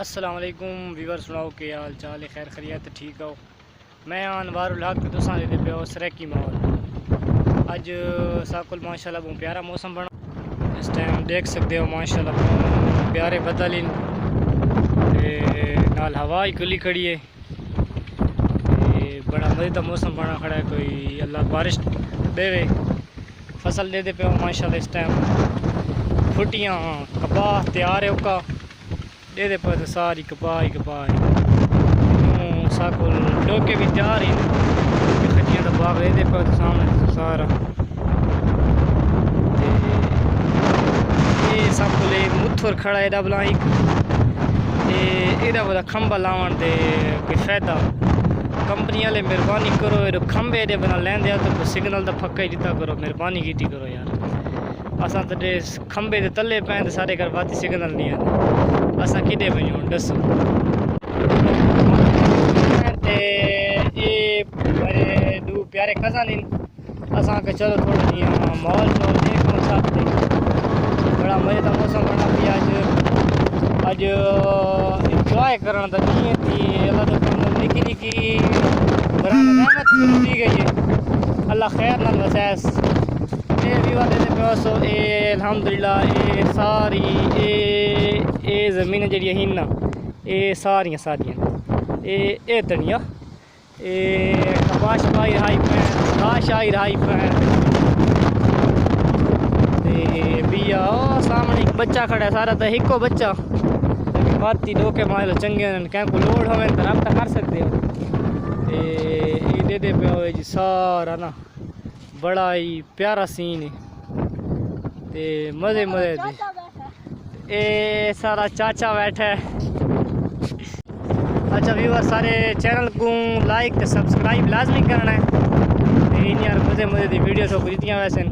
अस्सलाम वालेकुम वीवर, सुनाओ के हाल चाल है? खैर खैरियत ठीक हो? मैं अनवारुल हक तुसां दे पे सरैकी माहौल। अज साकुल माशाल्लाह बहुत प्यारा मौसम बना। इस टाइम देख सकते हो माशाल्लाह प्यारे बदल इन नाल हवा ही खुली खड़ी है। बड़ा मज़ेदार मौसम बना खड़ा है। कोई अल्लाह बारिश देवे, फसल दे पे माशाल्लाह। इस टाइम फुटियाँ कपाह तैयार है उका दे पर सारी कपाह ही कपाह है। साकुल डोके भी तैयार हैं। खटियां का बाग दे पर सामने सारा ये साकुल मुथर खड़ा है डबला एक एदा बड़ा खंबा लावन दे कोई फायदा। कंपनी वाले मेहरबानी करो ये खंबे दे बना लेंदे तो सिग्नल का पक्का ही दिता करो, मेहरबानी की करो यार। असा तो खंबे के तले पैं सारे घर वाती सिग्नल नहीं आते, असा किदे वञूं दसो। ये मेरे दो प्यारे कज़न इन असा के चलो थोड़ा मॉल शॉल देखो साथ। बड़ा मजे का मौसम बना पिया अज इंजॉय करना तो नहीं थी। अल्लाह तो निकी निकी रहमत दी गई है, अल्लाह खैर नाल वसैस सो अल्हम्दुलिल्लाह। ये सारी ये ज़मीन जी ही ना ये सारियां ये तनिया ये कपाश पाई रहाई पैं घास आई रहाई पैं बिया सामने एक बच्चा खड़ा है। सारा तो हिको बच्चा बाती दो के माल चंगे क्या को लोड हो तो रब्ता कर सकते हो। ये दे पे हो जी सारा ना बड़ा ही प्यारा सीन है ते मज़े मज़े दे। ये सारा चाचा बैठा है। अच्छा व्यूअर सारे चैनल को लाइक ते सब्सक्राइब लाजमी करना है। इन यार मज़े मज़े दी वीडियो तो खरीदियाँ वैसे